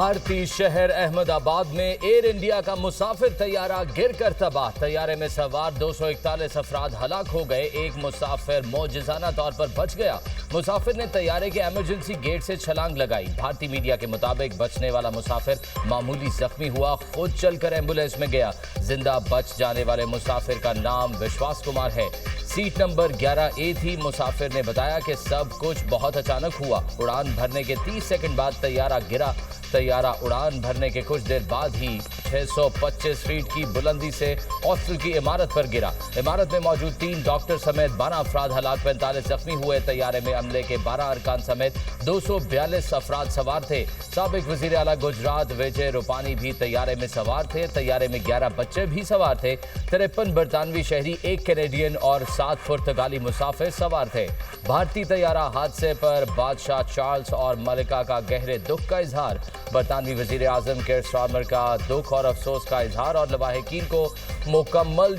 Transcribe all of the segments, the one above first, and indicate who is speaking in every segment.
Speaker 1: بھارتی شہر احمد آباد میں ایئر انڈیا کا مسافر طیارہ گر کر تباہ۔ طیارے میں سوار 241 افراد ہلاک ہو گئے۔ ایک مسافر معجزانہ طور پر بچ گیا۔ مسافر نے طیارے کے ایمرجنسی گیٹ سے چھلانگ لگائی۔ بھارتی میڈیا کے مطابق بچنے والا مسافر معمولی زخمی ہوا، خود چل کر ایمبولینس میں گیا۔ زندہ بچ جانے والے مسافر کا نام وشواس کمار ہے۔ سیٹ نمبر 11A تھی۔ مسافر نے بتایا کہ سب کچھ بہت اچانک ہوا۔ اڑان بھرنے کے 30 سیکنڈ بعد طیارہ گرا۔ طیارہ اڑان بھرنے کے کچھ دیر بعد ہی 625 فیٹ کی بلندی سے ہاسٹل کی عمارت پر گرا۔ عمارت میں موجود 3 ڈاکٹر سمیت 12 افراد ہلاک، 45 زخمی ہوئے۔ طیارے میں عملے کے 12 ارکان سمیت 242 افراد سوار تھے۔ سابق وزیر اعلیٰ گجرات وجے روپانی بھی طیارے میں سوار تھے۔ طیارے میں 11 بچے بھی سوار تھے۔ 53 برطانوی شہری، 1 کینیڈین اور 7 پرتگالی مسافر سوار تھے۔ بھارتی طیارہ حادثے پر بادشاہ چارلس اور ملکہ کا گہرے دکھ کا اظہار۔ برطانوی وزیر اعظم کیئر سٹارمر کا دکھ اور افسوس کا اظہار اور لواحقین کو مکمل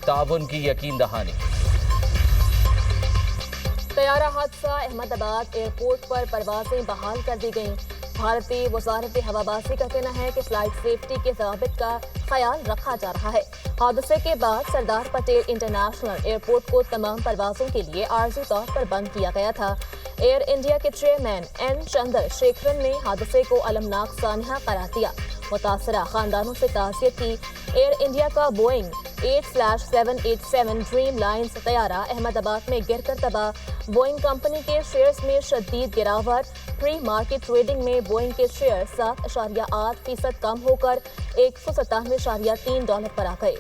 Speaker 1: تعاون کی یقین دہانی۔
Speaker 2: طیارہ حادثہ احمد آباد ایئرپورٹ پر پروازیں بحال کر دی گئیں۔ بھارتی وزارت ہوابازی کا کہنا ہے کہ فلائٹ سیفٹی کے ضوابط کا خیال رکھا جا رہا ہے۔ حادثے کے بعد سردار پٹیل انٹرنیشنل ایئرپورٹ کو تمام پروازوں کے لیے عارضی طور پر بند کیا گیا تھا۔ ایئر انڈیا کے چیئرمین این چندر شیکھرن نے حادثے کو المناک سانحہ قرار دیا۔ متاثرہ خاندانوں سے تعزیت کی۔ ایئر انڈیا کا بوئنگ 8-787 ڈریم لائنز طیارہ احمد آباد میں گر کر تباہ۔ بوئنگ کمپنی کے شیئرز میں شدید گراوٹ۔ پری مارکیٹ ٹریڈنگ میں بوئنگ کے شیئر 7.8% کم ہو کر $197.3 پر آ گئے۔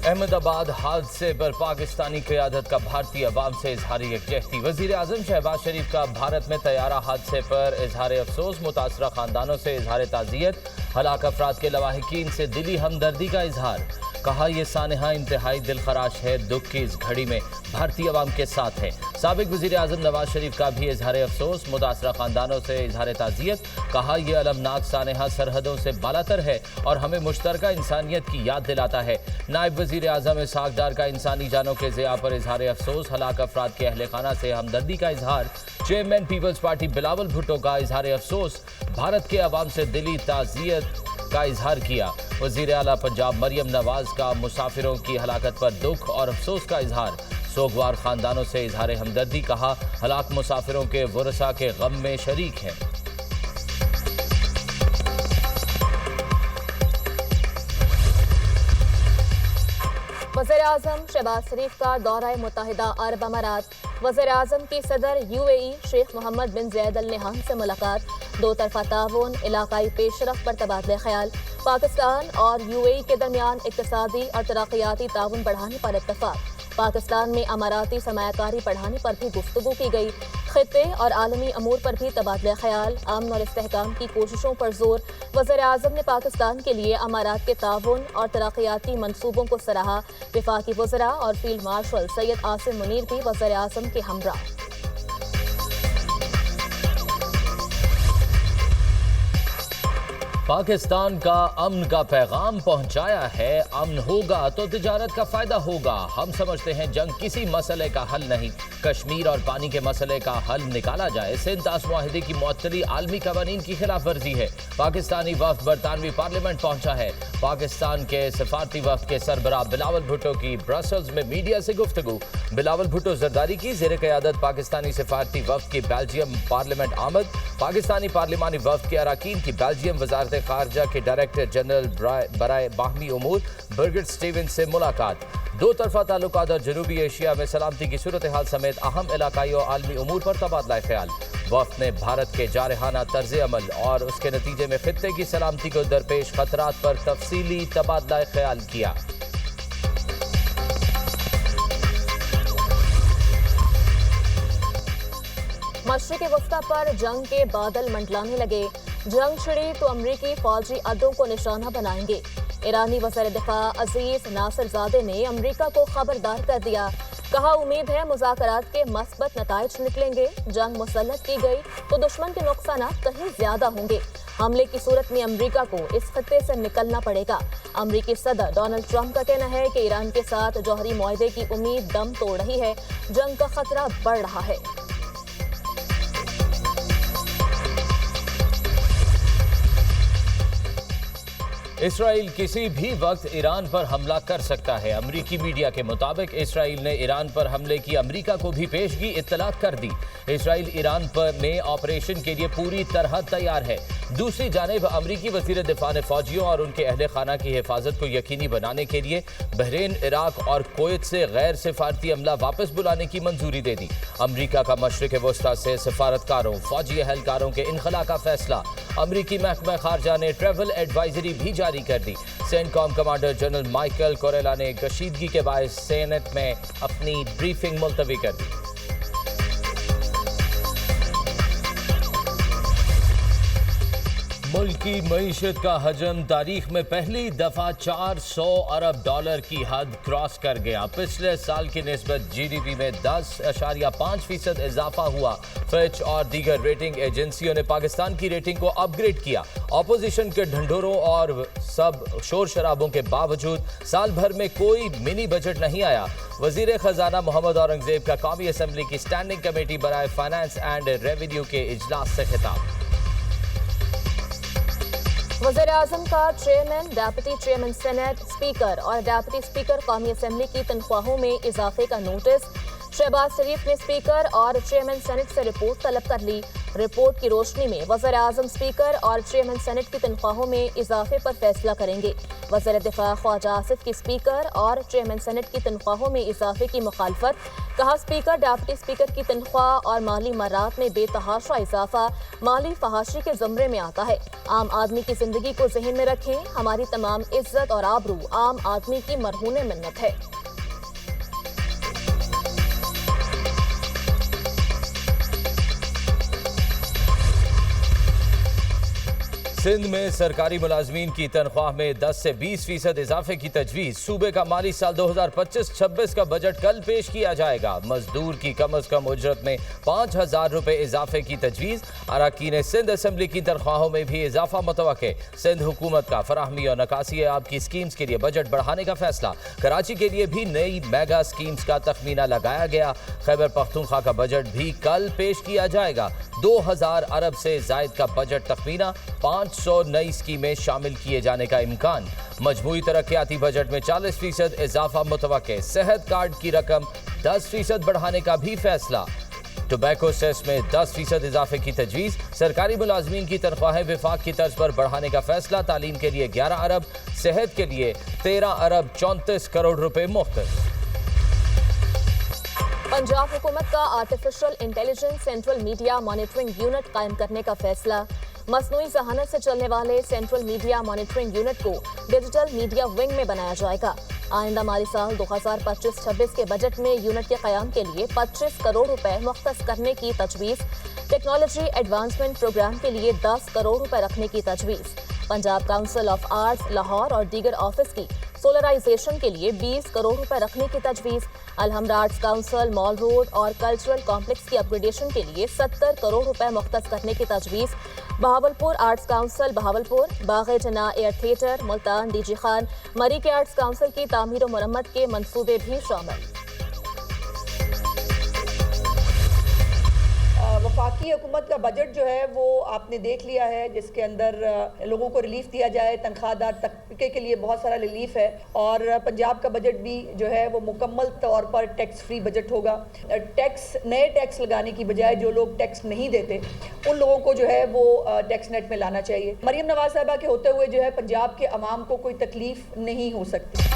Speaker 1: احمد آباد حادثے پر پاکستانی قیادت کا بھارتی عوام سے اظہار یکجہتی۔ وزیر اعظم شہباز شریف کا بھارت میں طیارہ حادثے پر اظہار افسوس، متاثرہ خاندانوں سے اظہار تعزیت، ہلاک افراد کے لواحقین سے دلی ہمدردی کا اظہار۔ کہا یہ سانحہ انتہائی دلخراش ہے، دکھ کی اس گھڑی میں بھارتی عوام کے ساتھ ہے۔ سابق وزیر اعظم نواز شریف کا بھی اظہار افسوس، متاثرہ خاندانوں سے اظہار تعزیت۔ کہا یہ المناک سانحہ سرحدوں سے بالاتر ہے اور ہمیں مشترکہ انسانیت کی یاد دلاتا ہے۔ نائب وزیر اعظم اسحاق ڈار کا انسانی جانوں کے ضیاع پر اظہار افسوس، ہلاک افراد کے اہل خانہ سے ہمدردی کا اظہار۔ Chairman Peoples Party Bilawal Bhutto کا اظہار افسوس، بھارت کے عوام سے دلی تعزیت کا اظہار کیا۔ وزیر اعلیٰ پنجاب مریم نواز کا مسافروں کی ہلاکت پر دکھ اور افسوس کا اظہار۔ سوگوار خاندانوں سے اظہار ہمدردی۔ کہا ہلاک مسافروں کے ورثاء کے غم میں شریک ہیں۔
Speaker 2: وزیر اعظم شہباز شریف کا دورہ متحدہ عرب امارات۔ وزیر اعظم کی صدر UAE شیخ محمد بن زید ال نہیان سے ملاقات۔ دو طرفہ تعاون، علاقائی پیش رفت پر تبادلہ خیال۔ پاکستان اور UAE کے درمیان اقتصادی اور ترقیاتی تعاون بڑھانے پر اتفاق۔ پاکستان میں اماراتی سرمایہ کاری بڑھانے پر بھی گفتگو کی گئی۔ خطے اور عالمی امور پر بھی تبادلہ خیال۔ امن اور استحکام کی کوششوں پر زور۔ وزیر اعظم نے پاکستان کے لیے امارات کے تعاون اور ترقیاتی منصوبوں کو سراہا۔ وفاقی وزراء اور فیلڈ مارشل سید عاصم منیر بھی وزیر اعظم کے ہمراہ۔
Speaker 1: پاکستان کا امن کا پیغام پہنچایا ہے۔ امن ہوگا تو تجارت کا فائدہ ہوگا۔ ہم سمجھتے ہیں جنگ کسی مسئلے کا حل نہیں، کشمیر اور پانی کے مسئلے کا حل نکالا جائے۔ سنتاس معاہدے کی معطلی عالمی قوانین کی خلاف ورزی ہے۔ پاکستانی وفد برطانوی پارلیمنٹ پہنچا ہے۔ پاکستان کے سفارتی وفد کے سربراہ بلاول بھٹو کی برسلز میں میڈیا سے گفتگو۔ بلاول بھٹو زرداری کی زیر قیادت پاکستانی سفارتی وفد کی بیلجیم پارلیمنٹ آمد۔ پاکستانی پارلیمانی وفد کے اراکین کی بیلجیم وزارت خارجہ کے ڈائریکٹر جنرل برائے باہمی امور برگٹ سٹیونز سے ملاقات۔ دو طرفہ تعلقات اور جنوبی ایشیا میں سلامتی کی صورتحال سمیت اہم علاقائی اور عالمی امور پر تبادلہ خیال۔ وفد نے بھارت کے جارحانہ طرز عمل اور اس کے نتیجے میں خطے کی سلامتی کو درپیش خطرات پر تفصیلی تبادلہ خیال کیا۔
Speaker 2: مشرق وسطی پر جنگ کے بادل منڈلانے لگے۔ جنگ چھڑی تو امریکی فوجی اڈوں کو نشانہ بنائیں گے۔ ایرانی وزیر دفاع عزیز ناصر زادے نے امریکہ کو خبردار کر دیا۔ کہا امید ہے مذاکرات کے مثبت نتائج نکلیں گے۔ جنگ مسلط کی گئی تو دشمن کے نقصانات کہیں زیادہ ہوں گے۔ حملے کی صورت میں امریکہ کو اس خطے سے نکلنا پڑے گا۔ امریکی صدر ڈونلڈ ٹرمپ کا کہنا ہے کہ ایران کے ساتھ جوہری معاہدے کی امید دم توڑ رہی ہے۔ جنگ کا خطرہ بڑھ رہا ہے۔
Speaker 1: اسرائیل کسی بھی وقت ایران پر حملہ کر سکتا ہے۔ امریکی میڈیا کے مطابق اسرائیل نے ایران پر حملے کی امریکہ کو بھی پیشگی اطلاع کر دی۔ اسرائیل ایران میں آپریشن کے لیے پوری طرح تیار ہے۔ دوسری جانب امریکی وزیر دفاع نے فوجیوں اور ان کے اہل خانہ کی حفاظت کو یقینی بنانے کے لیے بحرین، عراق اور کویت سے غیر سفارتی عملہ واپس بلانے کی منظوری دے دی۔ امریکہ کا مشرق وسطیٰ سے سفارتکاروں، فوجی اہلکاروں کے انخلاء کا فیصلہ۔ امریکی محکمہ خارجہ نے ٹریول ایڈوائزری بھی جاری کر دی۔ سینٹ کام کمانڈر جنرل مائیکل کوریلا نے کشیدگی کے باعث سینٹ میں اپنی بریفنگ ملتوی کر دی۔ ملک کی معیشت کا حجم تاریخ میں پہلی دفعہ 400 ارب ڈالر کی حد کراس کر گیا۔ پچھلے سال کی نسبت جی ڈی پی میں 10.5% اضافہ ہوا۔ فچ اور دیگر ریٹنگ ایجنسیوں نے پاکستان کی ریٹنگ کو اپ گریڈ کیا۔ اپوزیشن کے ڈھنڈوروں اور سب شور شرابوں کے باوجود سال بھر میں کوئی منی بجٹ نہیں آیا۔ وزیر خزانہ محمد اورنگزیب کا قومی اسمبلی کی اسٹینڈنگ کمیٹی برائے فائنانس اینڈ ریونیو کے اجلاس سے خطاب۔
Speaker 2: وزیر اعظم کا chairman, deputy chairman senate, speaker اور ڈیپٹی اسپیکر قومی اسمبلی کی تنخواہوں میں اضافے کا نوٹس۔ شہباز شریف نے اسپیکر اور چیئرمین سینیٹ سے رپورٹ طلب کر لی۔ رپورٹ کی روشنی میں وزیر اعظم اسپیکر اور چیئرمین سینیٹ کی تنخواہوں میں اضافے پر فیصلہ کریں گے۔ وزیر دفاع خواجہ آصف کی اسپیکر اور چیئرمین سینیٹ کی تنخواہوں میں اضافے کی مخالفت۔ کہا اسپیکر، ڈیپٹی اسپیکر کی تنخواہ اور مالی مرات میں بے تحاشا اضافہ مالی فحاشی کے زمرے میں آتا ہے۔ عام آدمی کی زندگی کو ذہن میں رکھیں، ہماری تمام عزت اور آبرو عام آدمی کی مرہون منت ہے۔
Speaker 1: سندھ میں سرکاری ملازمین کی تنخواہ میں 10 سے 20% اضافے کی تجویز۔ صوبے کا مالی سال 2025-26 کا بجٹ کل پیش کیا جائے گا۔ مزدور کی کم از کم اجرت میں 5,000 روپے اضافے کی تجویز۔ اراکین سندھ اسمبلی کی تنخواہوں میں بھی اضافہ متوقع۔ سندھ حکومت کا فراہمی اور نکاسی آب کی سکیمز کے لیے بجٹ بڑھانے کا فیصلہ۔ کراچی کے لیے بھی نئی میگا سکیمز کا تخمینہ لگایا گیا۔ خیبر پختونخوا کا بجٹ بھی کل پیش کیا جائے گا۔ 2,000 ارب سے زائد کا بجٹ تخمینہ، 500 نئی اسکیمیں شامل کیے جانے کا امکان۔ مجموعی ترقیاتی بجٹ میں 40% اضافہ متوقع۔ صحت کارڈ کی رقم 10% بڑھانے کا بھی فیصلہ۔ ٹوبیکو سیس میں 10% اضافے کی تجویز۔ سرکاری ملازمین کی تنخواہیں وفاق کی طرز پر بڑھانے کا فیصلہ۔ تعلیم کے لیے 11 ارب، صحت کے لیے 13 ارب 34 کروڑ روپے مختص۔
Speaker 2: پنجاب حکومت کا artificial intelligence central media monitoring unit قائم کرنے کا فیصلہ۔ مصنوعی ذہانت سے چلنے والے سینٹرل میڈیا مانیٹرنگ یونٹ کو ڈیجیٹل میڈیا ونگ میں بنایا جائے گا۔ آئندہ مالی سال 2025-26 کے بجٹ میں یونٹ کے قیام کے لیے 25 کروڑ روپے مختص کرنے کی تجویز۔ ٹیکنالوجی ایڈوانسمنٹ پروگرام کے لیے 10 کروڑ روپے رکھنے کی تجویز۔ Punjab council of arts Lahore اور دیگر آفس کی سولرائزیشن کے لیے 20 کروڑ روپے رکھنے کی تجویز۔ الحمرا آرٹس کاؤنسل مال روڈ اور کلچرل کمپلیکس کی اپگریڈیشن کے لیے 70 کروڑ روپے مختص کرنے کی تجویز۔ Bahawalpur arts council Bahawalpur, Bagh Jinnah air theatre, Multan D G Khan, Murree کے آرٹس کاؤنسل کی تعمیر و مرمت کے منصوبے بھی شامل۔
Speaker 3: وفاقی حکومت کا بجٹ جو ہے وہ آپ نے دیکھ لیا ہے، جس کے اندر لوگوں کو ریلیف دیا جائے، تنخواہ دار طبقے کے لیے بہت سارا ریلیف ہے، اور پنجاب کا بجٹ بھی جو ہے وہ مکمل طور پر ٹیکس فری بجٹ ہوگا۔ نئے ٹیکس لگانے کی بجائے جو لوگ ٹیکس نہیں دیتے ان لوگوں کو جو ہے وہ ٹیکس نیٹ میں لانا چاہیے۔ مریم نواز صاحبہ کے ہوتے ہوئے جو ہے پنجاب کے عوام کو کوئی تکلیف نہیں ہو سکتی۔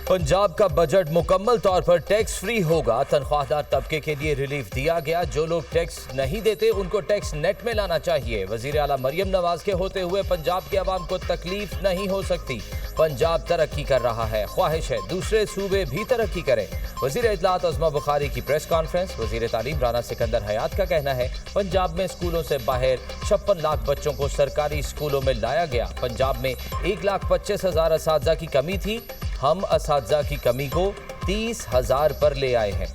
Speaker 1: پنجاب کا بجٹ مکمل طور پر ٹیکس فری ہوگا۔ تنخواہ دار طبقے کے لیے ریلیف دیا گیا۔ جو لوگ ٹیکس نہیں دیتے ان کو ٹیکس نیٹ میں لانا چاہیے۔ وزیر اعلیٰ مریم نواز کے ہوتے ہوئے پنجاب کے عوام کو تکلیف نہیں ہو سکتی۔ پنجاب ترقی کر رہا ہے، خواہش ہے دوسرے صوبے بھی ترقی کریں۔ وزیر اطلاعات عظمیٰ بخاری کی پریس کانفرنس۔ وزیر تعلیم رانا سکندر حیات کا کہنا ہے پنجاب میں اسکولوں سے باہر 56 لاکھ بچوں کو سرکاری اسکولوں میں لایا گیا۔ پنجاب میں 1,25,000 اساتذہ کی کمی تھی، ہم اساتذہ کی کمی کو 30,000 پر لے آئے ہیں۔